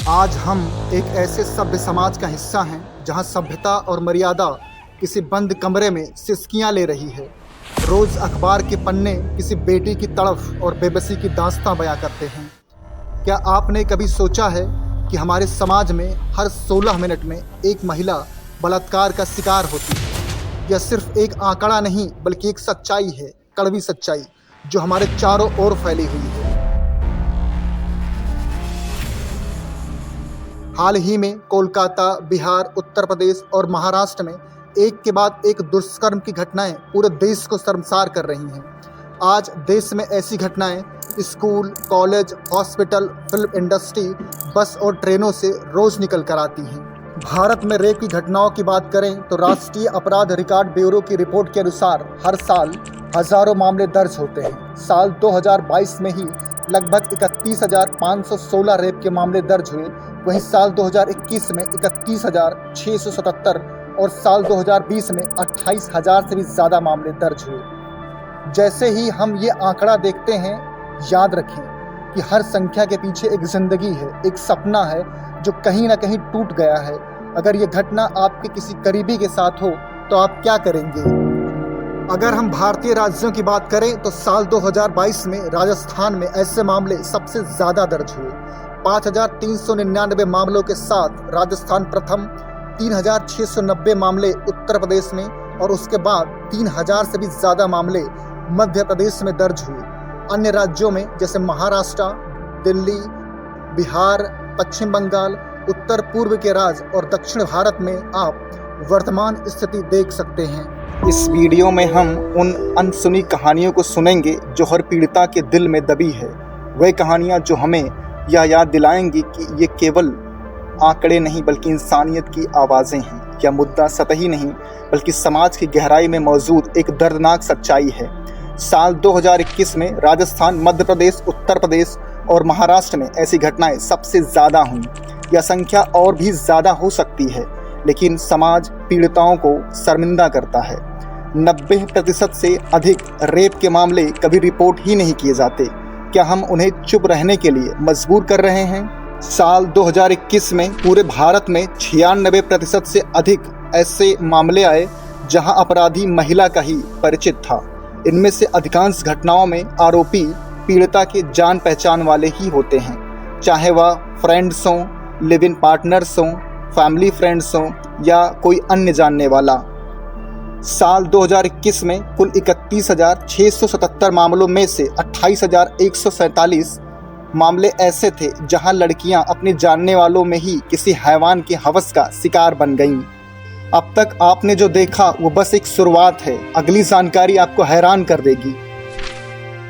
आज हम एक ऐसे सभ्य समाज का हिस्सा हैं जहां सभ्यता और मर्यादा किसी बंद कमरे में सिसकियां ले रही है। रोज अखबार के पन्ने किसी बेटी की तड़फ और बेबसी की दास्तां बयां करते हैं। क्या आपने कभी सोचा है कि हमारे समाज में हर 16 मिनट में एक महिला बलात्कार का शिकार होती है? यह सिर्फ एक आंकड़ा नहीं बल्कि एक सच्चाई है, कड़वी सच्चाई जो हमारे चारों ओर फैली हुई है। हाल ही में कोलकाता, बिहार, उत्तर प्रदेश और महाराष्ट्र में एक के बाद एक दुष्कर्म की घटनाएं पूरे देश को शर्मसार कर रही हैं। आज देश में ऐसी घटनाएं school, college, hospital, film industry, बस और ट्रेनों से रोज निकल कर आती हैं। भारत में रेप की घटनाओं की बात करें तो राष्ट्रीय अपराध रिकॉर्ड ब्यूरो की रिपोर्ट के अनुसार हर साल हजारों मामले दर्ज होते हैं। साल 2022 में ही लगभग 31,516 रेप के मामले दर्ज हुए। वहीं साल 2021 में 31,677 और साल 2020 में 28,000 से भी ज़्यादा मामले दर्ज हुए। जैसे ही हम ये आंकड़ा देखते हैं, याद रखें कि हर संख्या के पीछे एक जिंदगी है, एक सपना है जो कहीं ना कहीं टूट गया है। अगर ये घटना आपके किसी करीबी के साथ हो तो आप क्या करेंगे? अगर हम भारतीय राज्यों की बात करें तो साल 2022 में राजस्थान में ऐसे मामले सबसे ज़्यादा दर्ज हुए। 5,399 मामलों के साथ राजस्थान प्रथम, 3,690 मामले उत्तर प्रदेश में और उसके बाद 3,000 से भी ज़्यादा मामले मध्य प्रदेश में दर्ज हुए। अन्य राज्यों में जैसे महाराष्ट्र, दिल्ली, बिहार, पश्चिम बंगाल, उत्तर पूर्व के राज्य और दक्षिण भारत में आप वर्तमान स्थिति देख सकते हैं। इस वीडियो में हम उन अनसुनी कहानियों को सुनेंगे जो हर पीड़िता के दिल में दबी है। वह कहानियाँ जो हमें यह याद दिलाएंगी कि ये केवल आंकड़े नहीं बल्कि इंसानियत की आवाज़ें हैं। यह मुद्दा सतही नहीं बल्कि समाज की गहराई में मौजूद एक दर्दनाक सच्चाई है। साल 2021 में राजस्थान, मध्य प्रदेश, उत्तर प्रदेश और महाराष्ट्र में ऐसी घटनाएं सबसे ज़्यादा हुई। यह संख्या और भी ज़्यादा हो सकती है, लेकिन समाज पीड़िताओं को शर्मिंदा करता है। 90% से अधिक रेप के मामले कभी रिपोर्ट ही नहीं किए जाते। क्या हम उन्हें चुप रहने के लिए मजबूर कर रहे हैं? साल 2021 में पूरे भारत में 96% से अधिक ऐसे मामले आए जहां अपराधी महिला का ही परिचित था। इनमें से अधिकांश घटनाओं में आरोपी पीड़िता के जान पहचान वाले ही होते हैं, चाहे वह फ्रेंड्स हों, लिव इन पार्टनर्स हों, फैमिली फ्रेंड्स हों या कोई अन्य जानने वाला। साल 2021 में कुल 31,677 मामलों में से 28,147 मामले ऐसे थे जहां लड़कियां अपने जानने वालों में ही किसी हैवान के हवस का शिकार बन गईं। अब तक आपने जो देखा वो बस एक शुरुआत है। अगली जानकारी आपको हैरान कर देगी।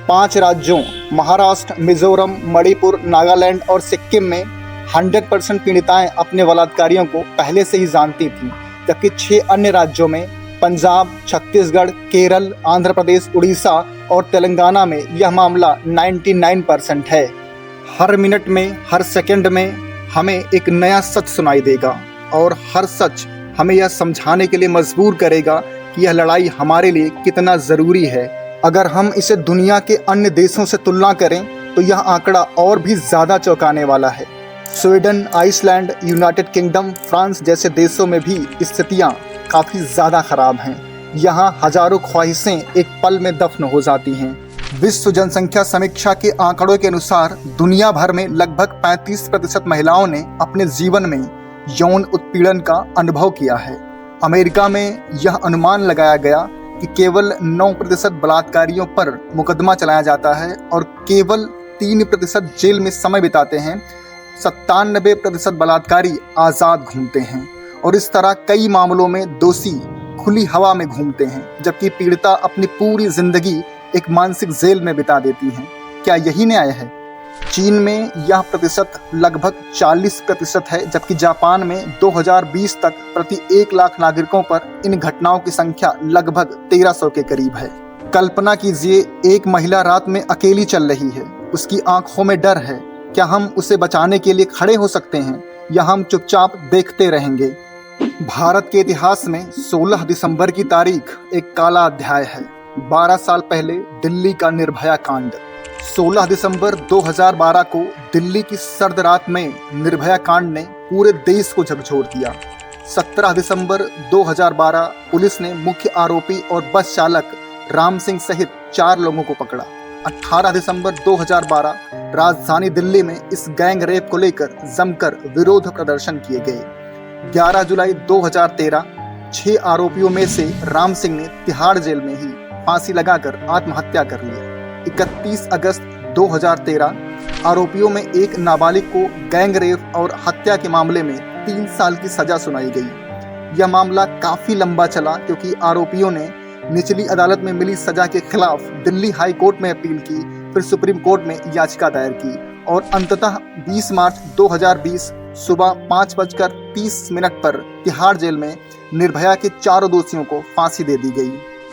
5 राज्यों महाराष्ट्र, मिजोरम, मणिपुर, नागालैंड और सिक्किम में 100% पीड़िताएं अपने बलात्कारियों को पहले से ही जानती थीं, जबकि 6 अन्य राज्यों में पंजाब, छत्तीसगढ़, केरल, आंध्र प्रदेश, उड़ीसा और तेलंगाना में यह मामला 99% है। हर मिनट में, हर सेकंड में हमें एक नया सच सुनाई देगा और हर सच हमें यह समझाने के लिए मजबूर करेगा कि यह लड़ाई हमारे लिए कितना ज़रूरी है। अगर हम इसे दुनिया के अन्य देशों से तुलना करें तो यह आंकड़ा और भी ज़्यादा चौंकाने वाला है। Sweden, Iceland, United Kingdom, France जैसे देशों में भी स्थितियाँ काफ़ी ज़्यादा ख़राब हैं। यहाँ हजारों ख्वाहिशें एक पल में दफन हो जाती हैं। विश्व जनसंख्या समीक्षा के आंकड़ों के अनुसार दुनिया भर में लगभग 35% महिलाओं ने अपने जीवन में यौन उत्पीड़न का अनुभव किया है। अमेरिका में यह अनुमान लगाया गया कि केवल 9% बलात्कारियों पर मुकदमा चलाया जाता है और केवल 3% जेल में समय बिताते हैं। 97% बलात्कारी आज़ाद घूमते हैं और इस तरह कई मामलों में दोषी खुली हवा में घूमते हैं, जबकि पीड़िता अपनी पूरी जिंदगी एक मानसिक जेल में बिता देती हैं। क्या यही न्याय है? चीन में यह प्रतिशत लगभग 40% है, जबकि जापान में 2020 तक प्रति 1 लाख नागरिकों पर इन घटनाओं की संख्या लगभग 1300 के करीब है। कल्पना कीजिए, एक महिला रात में अकेली चल रही है, उसकी आंखों में डर है। क्या हम उसे बचाने के लिए खड़े हो सकते हैं या हम चुपचाप देखते रहेंगे? भारत के इतिहास में 16 दिसंबर की तारीख एक काला अध्याय है। 12 साल पहले दिल्ली का निर्भया कांड। 16 दिसंबर 2012 को दिल्ली की सर्द रात में निर्भया कांड ने पूरे देश को झकझोर दिया। 17 दिसंबर 2012 पुलिस ने मुख्य आरोपी और बस चालक राम सिंह सहित 4 लोगों को पकड़ा। 18 दिसंबर 2012 राजधानी दिल्ली में इस गैंग रेप को लेकर जमकर विरोध प्रदर्शन किए गए। 11 जुलाई 2013 6 आरोपियों में से राम सिंह ने तिहाड़ जेल में ही फांसी लगाकर आत्महत्या कर ली। 31 अगस्त 2013 आरोपियों में एक नाबालिग को गैंग रेप और हत्या के मामले में 3 साल की सजा सुनाई गई। यह मामला काफी लंबा चला क्योंकि आरोपियों ने निचली अदालत में मिली सजा के खिलाफ दिल्ली हाई कोर्ट में अपील की, फिर सुप्रीम कोर्ट में याचिका दायर की और अंततः 20 मार्च 2020 सुबह 5:30 पर तिहाड़ जेल में निर्भया के 4 दोषियों को फांसी दे दी गई।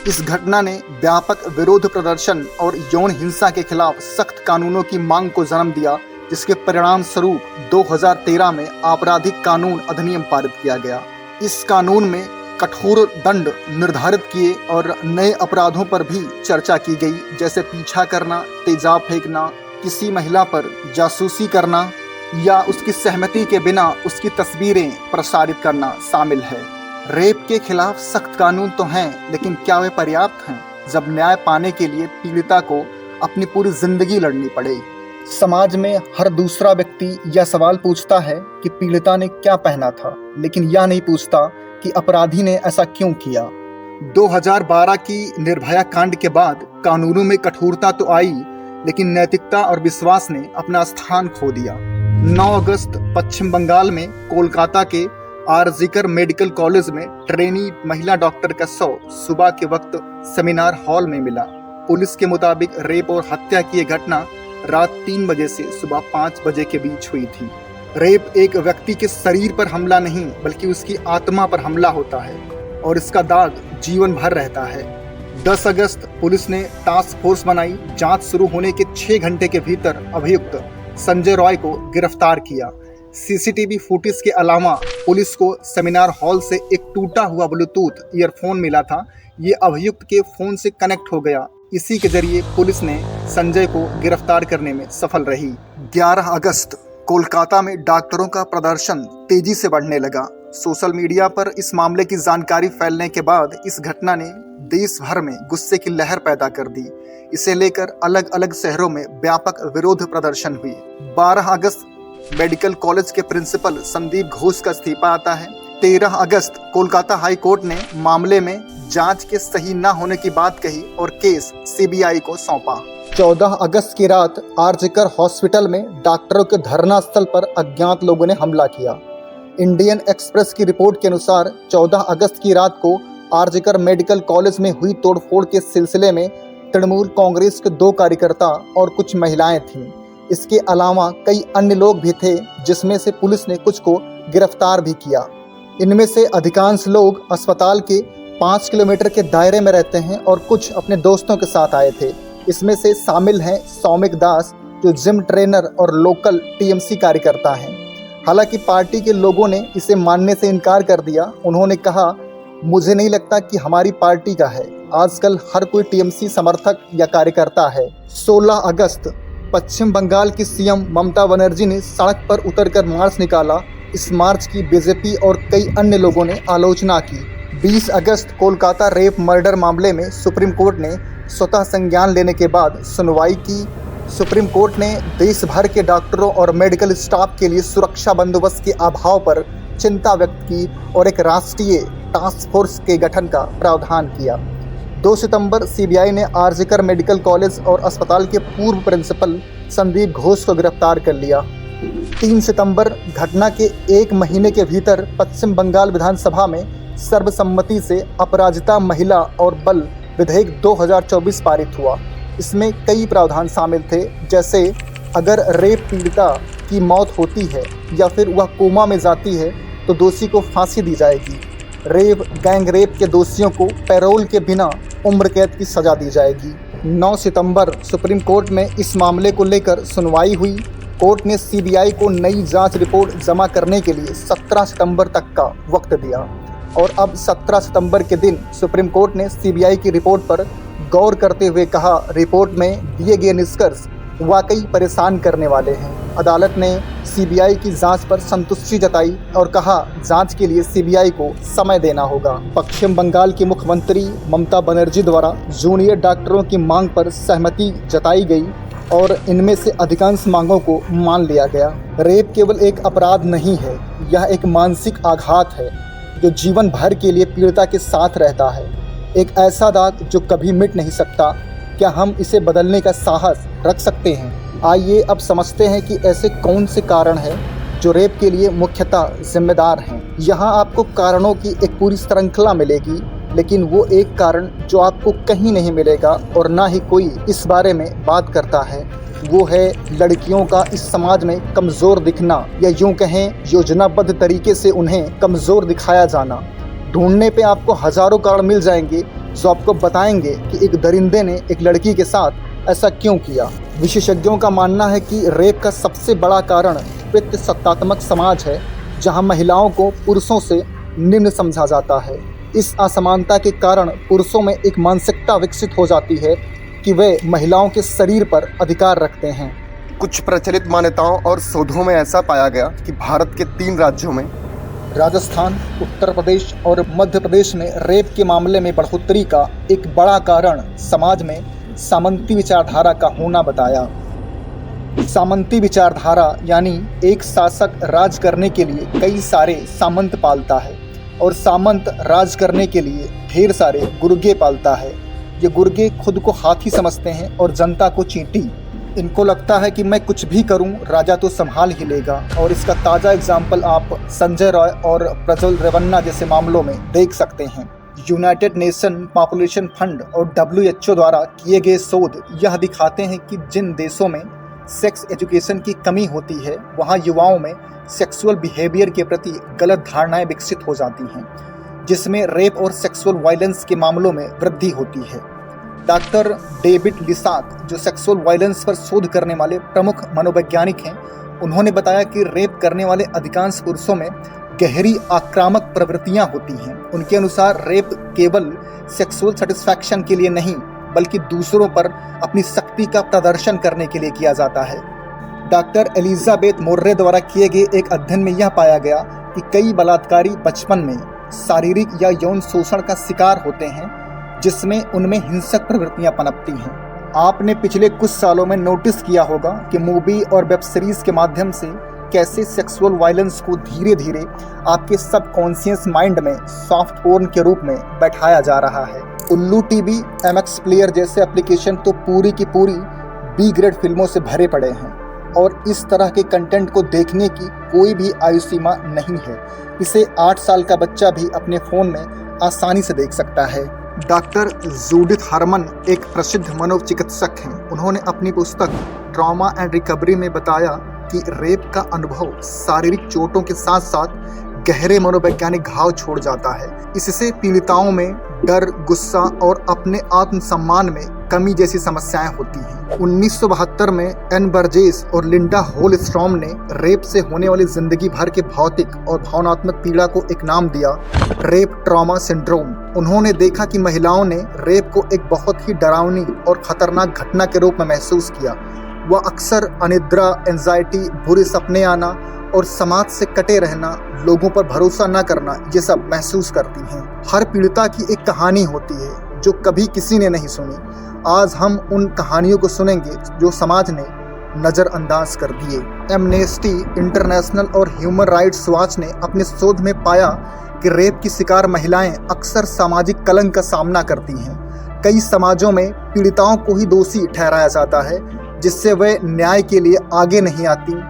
इस घटना ने व्यापक विरोध प्रदर्शन और यौन हिंसा के खिलाफ सख्त कानूनों की मांग को जन्म दिया, जिसके परिणाम स्वरूप 2013 में आपराधिक कानून अधिनियम पारित किया गया। इस कानून में कठोर दंड निर्धारित किए और नए अपराधों पर भी चर्चा की गई, जैसे पीछा करना, तेजाब फेंकना, किसी महिला पर जासूसी करना या उसकी सहमति के बिना उसकी तस्वीरें प्रसारित करना शामिल है। रेप के खिलाफ सख्त कानून तो हैं, लेकिन क्या वे पर्याप्त हैं जब न्याय पाने के लिए पीड़िता को अपनी पूरी जिंदगी लड़नी पड़े? समाज में हर दूसरा व्यक्ति यह सवाल पूछता है कि पीड़िता ने क्या पहना था, लेकिन यह नहीं पूछता कि अपराधी ने ऐसा क्यों किया। 2012 की निर्भया कांड के बाद कानूनों में कठोरता तो आई, लेकिन नैतिकता और विश्वास ने अपना स्थान खो दिया। 9 अगस्त पश्चिम बंगाल में कोलकाता के आरजीकर मेडिकल कॉलेज में ट्रेनी महिला डॉक्टर का शव सुबह के वक्त सेमिनार हॉल में मिला। पुलिस के मुताबिक रेप और हत्या की यह घटना रात 3 बजे से सुबह 5 बजे के बीच हुई थी। रेप एक व्यक्ति के शरीर पर हमला नहीं, बल्कि उसकी आत्मा पर हमला होता है और इसका दाग जीवन भर रहता है। 10 अगस्त पुलिस ने टास्क फोर्स बनाई। जांच शुरू होने के 6 घंटे के भीतर अभियुक्त संजय रॉय को गिरफ्तार किया। सीसीटीवी फुटेज के अलावा पुलिस को सेमिनार हॉल से एक टूटा हुआ ब्लूटूथ ईयरफोन मिला था। ये अभियुक्त के फोन से कनेक्ट हो गया। इसी के जरिए पुलिस ने संजय को गिरफ्तार करने में सफल रही। 11 अगस्त कोलकाता में डॉक्टरों का प्रदर्शन तेजी से बढ़ने लगा। सोशल मीडिया पर इस मामले की जानकारी फैलने के बाद इस घटना ने देश भर में गुस्से की लहर पैदा कर दी। इसे लेकर अलग अलग शहरों में व्यापक विरोध प्रदर्शन हुए। 12 अगस्त मेडिकल कॉलेज के प्रिंसिपल संदीप घोष का इस्तीफा आता है। 13 अगस्त कोलकाता हाई कोर्ट ने मामले में जांच के सही न होने की बात कही और केस सीबीआई को सौंपा। 14 अगस्त की रात आरजीकर हॉस्पिटल में डॉक्टरों के धरना स्थल पर अज्ञात लोगों ने हमला किया। इंडियन एक्सप्रेस की रिपोर्ट के अनुसार 14 अगस्त की रात को आरजीकर मेडिकल कॉलेज में हुई तोड़फोड़ के सिलसिले में तृणमूल कांग्रेस के 2 कार्यकर्ता और कुछ महिलाएं थीं। इसके अलावा कई अन्य लोग भी थे, जिसमें से पुलिस ने कुछ को गिरफ्तार भी किया। इनमें से अधिकांश लोग अस्पताल के 5 किलोमीटर के दायरे में रहते हैं और कुछ अपने दोस्तों के साथ आए थे। इसमें से शामिल हैं सौमिक दास, जो जिम ट्रेनर और लोकल टीएमसी कार्यकर्ता हैं। हालांकि पार्टी के लोगों ने इसे मानने से इनकार कर दिया। उन्होंने कहा, मुझे नहीं लगता कि हमारी पार्टी का है। आजकल हर कोई टीएमसी समर्थक या कार्यकर्ता है। 16 अगस्त पश्चिम बंगाल की सीएम ममता बनर्जी ने सड़क पर उतरकर मार्च निकाला। इस मार्च की बीजेपी और कई अन्य लोगों ने आलोचना की। 20 अगस्त कोलकाता रेप मर्डर मामले में सुप्रीम कोर्ट ने स्वतः संज्ञान लेने के बाद सुनवाई की। सुप्रीम कोर्ट ने देश भर के डॉक्टरों और मेडिकल स्टाफ के लिए सुरक्षा बंदोबस्त के अभाव पर चिंता व्यक्त की और एक राष्ट्रीय टास्क फोर्स के गठन का प्रावधान किया। 2 सितंबर सीबीआई ने आरजीकर मेडिकल कॉलेज और अस्पताल के पूर्व प्रिंसिपल संदीप घोष को गिरफ्तार कर लिया। 3 सितंबर घटना के 1 महीने के भीतर पश्चिम बंगाल विधानसभा में सर्वसम्मति से अपराजिता महिला और बल विधेयक 2024 पारित हुआ। इसमें कई प्रावधान शामिल थे, जैसे अगर रेप पीड़िता की मौत होती है या फिर वह कोमा में जाती है तो दोषी को फांसी दी जाएगी। रेप गैंग रेप के दोषियों को पैरोल के बिना उम्र कैद की सजा दी जाएगी। 9 सितंबर सुप्रीम कोर्ट में इस मामले को लेकर सुनवाई हुई। कोर्ट ने सीबीआई को नई जांच रिपोर्ट जमा करने के लिए 17 सितंबर तक का वक्त दिया और अब 17 सितंबर के दिन सुप्रीम कोर्ट ने सीबीआई की रिपोर्ट पर गौर करते हुए कहा, रिपोर्ट में दिए गए निष्कर्ष वाकई परेशान करने वाले हैं। अदालत ने सीबीआई की जांच पर संतुष्टि जताई और कहा जांच के लिए सीबीआई को समय देना होगा। पश्चिम बंगाल की मुख्यमंत्री ममता बनर्जी द्वारा जूनियर डॉक्टरों की मांग पर सहमति जताई गई और इनमें से अधिकांश मांगों को मान लिया गया। रेप केवल एक अपराध नहीं है, यह एक मानसिक आघात है जो जीवन भर के लिए पीड़िता के साथ रहता है। एक ऐसा दाग जो कभी मिट नहीं सकता। क्या हम इसे बदलने का साहस रख सकते हैं? आइए अब समझते हैं कि ऐसे कौन से कारण हैं जो रेप के लिए मुख्यतः जिम्मेदार हैं। यहाँ आपको कारणों की एक पूरी श्रृंखला मिलेगी, लेकिन वो एक कारण जो आपको कहीं नहीं मिलेगा और ना ही कोई इस बारे में बात करता है, वो है लड़कियों का इस समाज में कमज़ोर दिखना, या यूँ कहें योजनाबद्ध तरीके से उन्हें कमज़ोर दिखाया जाना। ढूंढने पे आपको हज़ारों कारण मिल जाएंगे जो आपको बताएंगे कि एक दरिंदे ने एक लड़की के साथ ऐसा क्यों किया। विशेषज्ञों का मानना है कि रेप का सबसे बड़ा कारण पितृसत्तात्मक समाज है, जहां महिलाओं को पुरुषों से निम्न समझा जाता है। इस असमानता के कारण पुरुषों में एक मानसिकता विकसित हो जाती है कि वे महिलाओं के शरीर पर अधिकार रखते हैं। कुछ प्रचलित मान्यताओं और शोधों में ऐसा पाया गया कि भारत के 3 राज्यों में राजस्थान, उत्तर प्रदेश और मध्य प्रदेश में रेप के मामले में बढ़ोतरी का एक बड़ा कारण समाज में सामंती विचारधारा का होना बताया। सामंती विचारधारा यानी एक शासक राज करने के लिए कई सारे सामंत पालता है और सामंत राज करने के लिए ढेर सारे गुर्गे पालता है। ये गुर्गे खुद को हाथी समझते हैं और जनता को चींटी। इनको लगता है कि मैं कुछ भी करूं, राजा तो संभाल ही लेगा। और इसका ताज़ा एग्जाम्पल आप संजय रॉय और प्रज्वल रेवन्ना जैसे मामलों में देख सकते हैं। यूनाइटेड नेशन पॉपुलेशन फंड और WHO द्वारा किए गए शोध यह दिखाते हैं कि जिन देशों में सेक्स एजुकेशन की कमी होती है, वहाँ युवाओं में सेक्सुअल बिहेवियर के प्रति गलत धारणाएं विकसित हो जाती हैं, जिसमें रेप और सेक्सुअल वायलेंस के मामलों में वृद्धि होती है। डॉक्टर डेविड लिसाक, जो सेक्सुअल वायलेंस पर शोध करने वाले प्रमुख मनोवैज्ञानिक हैं, उन्होंने बताया कि रेप करने वाले अधिकांश पुरुषों में गहरी आक्रामक प्रवृत्तियां होती हैं। उनके अनुसार रेप केवल सेक्सुअल सेटिस्फैक्शन के लिए नहीं, बल्कि दूसरों पर अपनी शक्ति का प्रदर्शन करने के लिए किया जाता है। डॉक्टर एलिजाबेथ मोर्रे द्वारा किए गए एक अध्ययन में यह पाया गया कि कई बलात्कारी बचपन में शारीरिक या यौन शोषण का शिकार होते हैं, जिसमें उनमें हिंसक प्रवृत्तियां पनपती हैं। आपने पिछले कुछ सालों में नोटिस किया होगा कि मूवी और वेब सीरीज के माध्यम से कैसे सेक्सुअल वायलेंस को धीरे धीरे आपके सबकॉन्शियस माइंड में सॉफ्ट पोर्न के रूप में बैठाया जा रहा है। उल्लू टीवी, MX प्लेयर जैसे एप्लीकेशन तो पूरी की पूरी B ग्रेड फिल्मों से भरे पड़े हैं और इस तरह के कंटेंट को देखने की कोई भी आयु सीमा नहीं है। इसे 8 साल का बच्चा भी अपने फ़ोन में आसानी से देख सकता है। डॉक्टर जूडिथ हरमन एक प्रसिद्ध मनोचिकित्सक हैं। उन्होंने अपनी पुस्तक ट्रॉमा एंड रिकवरी में बताया कि रेप का अनुभव शारीरिक चोटों के साथ साथ गहरे मनोवैज्ञानिक घाव छोड़ जाता है। इससे पीड़िताओं में डर, गुस्सा और अपने आत्मसम्मान में कमी जैसी समस्याएं होती हैं। 1972 में एन बर्जेस और लिंडा होलस्ट्रॉम ने रेप से होने वाली जिंदगी भर के भौतिक और भावनात्मक पीड़ा को एक नाम दिया, रेप ट्रॉमा सिंड्रोम। उन्होंने देखा कि महिलाओं ने रेप को एक बहुत ही डरावनी और खतरनाक घटना के रूप में महसूस किया। वह अक्सर अनिद्रा, एंजाइटी, बुरे सपने आना और समाज से कटे रहना, लोगों पर भरोसा न करना, ये सब महसूस करती हैं। हर पीड़िता की एक कहानी होती है जो कभी किसी ने नहीं सुनी। आज हम उन कहानियों को सुनेंगे जो समाज ने नज़रअंदाज कर दिए। एमनेस्टी इंटरनेशनल और ह्यूमन राइट्स वॉच ने अपने शोध में पाया कि रेप की शिकार महिलाएं अक्सर सामाजिक कलंक का सामना करती हैं। कई समाजों में पीड़िताओं को ही दोषी ठहराया जाता है, जिससे वे न्याय के लिए आगे नहीं आती।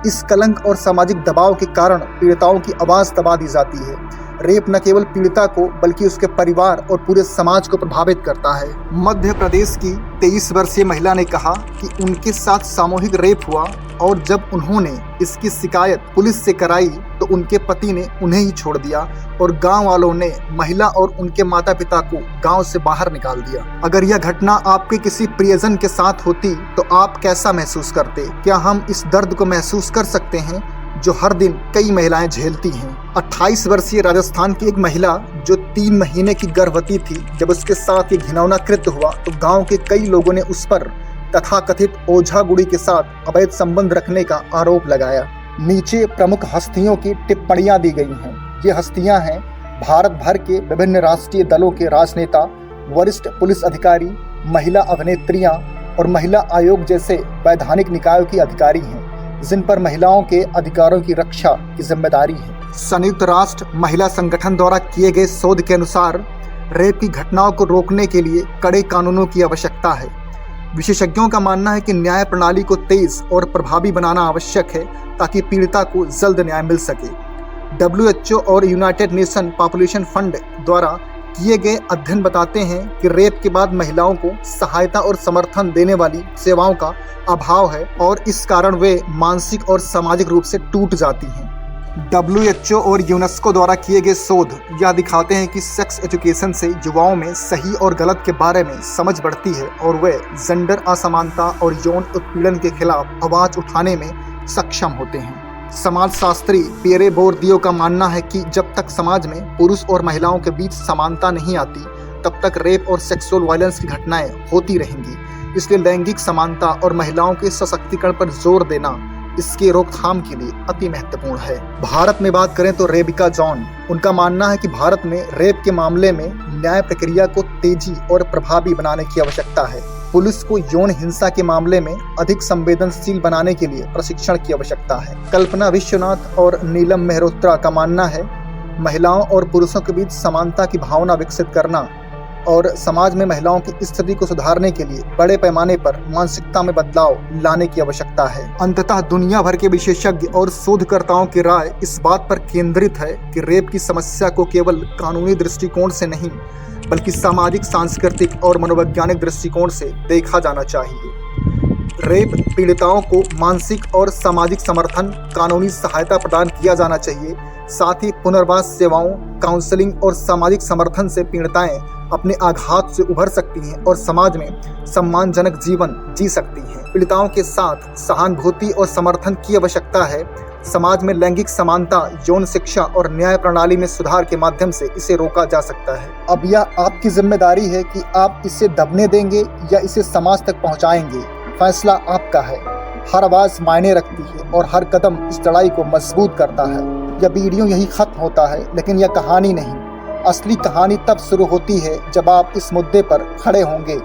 इस कलंक और सामाजिक दबाव के कारण पीड़िताओं की आवाज़ दबा दी जाती है। रेप न केवल पीड़िता को बल्कि उसके परिवार और पूरे समाज को प्रभावित करता है। मध्य प्रदेश की 23 वर्षीय महिला ने कहा कि उनके साथ सामूहिक रेप हुआ और जब उन्होंने इसकी शिकायत पुलिस से कराई तो उनके पति ने उन्हें ही छोड़ दिया और गांव वालों ने महिला और उनके माता पिता को गांव से बाहर निकाल दिया। अगर यह घटना आपके किसी प्रियजन के साथ होती तो आप कैसा महसूस करते? क्या हम इस दर्द को महसूस कर सकते हैं जो हर दिन कई महिलाएं झेलती हैं? 28 वर्षीय राजस्थान की एक महिला जो 3 महीने की गर्भवती थी, जब उसके साथ ये घिनौना कृत्य हुआ तो गांव के कई लोगों ने उस पर तथाकथित ओझा गुड़ी के साथ अवैध संबंध रखने का आरोप लगाया। नीचे प्रमुख हस्तियों की टिप्पणियां दी गई हैं। ये हस्तियां हैं भारत भर के विभिन्न राष्ट्रीय दलों के राजनेता, वरिष्ठ पुलिस अधिकारी, महिला अभिनेत्रियां और महिला आयोग जैसे वैधानिक निकायों की अधिकारी हैं, जिन पर महिलाओं के अधिकारों की रक्षा की जिम्मेदारी है। संयुक्त राष्ट्र महिला संगठन द्वारा किए गए शोध के अनुसार रेप की घटनाओं को रोकने के लिए कड़े कानूनों की आवश्यकता है। विशेषज्ञों का मानना है कि न्याय प्रणाली को तेज और प्रभावी बनाना आवश्यक है ताकि पीड़िता को जल्द न्याय मिल सके। WHO और यूनाइटेड नेशन पॉपुलेशन फंड द्वारा किए गए अध्ययन बताते हैं कि रेप के बाद महिलाओं को सहायता और समर्थन देने वाली सेवाओं का अभाव है और इस कारण वे मानसिक और सामाजिक रूप से टूट जाती हैं। WHO और यूनेस्को द्वारा किए गए शोध यह दिखाते हैं कि सेक्स एजुकेशन से युवाओं में सही और गलत के बारे में समझ बढ़ती है और वे जेंडर असमानता और यौन उत्पीड़न के खिलाफ आवाज उठाने में सक्षम होते हैं। समाजशास्त्री पियरे बोर्दियो का मानना है कि जब तक समाज में पुरुष और महिलाओं के बीच समानता नहीं आती, तब तक रेप और सेक्सुअल वायलेंस की घटनाएं होती रहेंगी। इसलिए लैंगिक समानता और महिलाओं के सशक्तिकरण पर जोर देना इसके रोकथाम के लिए अति महत्वपूर्ण है। भारत में बात करें तो रेबिका जॉन, उनका मानना है कि भारत में रेप के मामले में न्याय प्रक्रिया को तेजी और प्रभावी बनाने की आवश्यकता है। पुलिस को यौन हिंसा के मामले में अधिक संवेदनशील बनाने के लिए प्रशिक्षण की आवश्यकता है। कल्पना विश्वनाथ और नीलम मेहरोत्रा का मानना है महिलाओं और पुरुषों के बीच समानता की भावना विकसित करना और समाज में महिलाओं की स्थिति को सुधारने के लिए बड़े पैमाने पर मानसिकता में बदलाव लाने की आवश्यकता है। अंततः दुनिया भर के विशेषज्ञ और शोधकर्ताओं की राय इस बात पर केंद्रित है कि रेप की समस्या को केवल कानूनी दृष्टिकोण से नहीं, बल्कि सामाजिक, सांस्कृतिक और मनोवैज्ञानिक दृष्टिकोण से देखा जाना चाहिए। रेप पीड़िताओं को मानसिक और सामाजिक समर्थन, कानूनी सहायता प्रदान किया जाना चाहिए। साथ ही पुनर्वास सेवाओं, काउंसलिंग और सामाजिक समर्थन से पीड़िताएं अपने आघात से उभर सकती हैं और समाज में सम्मानजनक जीवन जी सकती हैं। पीड़िताओं के साथ सहानुभूति और समर्थन की आवश्यकता है। समाज में लैंगिक समानता, यौन शिक्षा और न्याय प्रणाली में सुधार के माध्यम से इसे रोका जा सकता है। अब यह आपकी जिम्मेदारी है कि आप इसे दबने देंगे या इसे समाज तक पहुंचाएंगे। फैसला आपका है। हर आवाज मायने रखती है और हर कदम इस लड़ाई को मजबूत करता है। यह वीडियो यही खत्म होता है, लेकिन यह कहानी नहीं। असली कहानी तब शुरू होती है जब आप इस मुद्दे पर खड़े होंगे।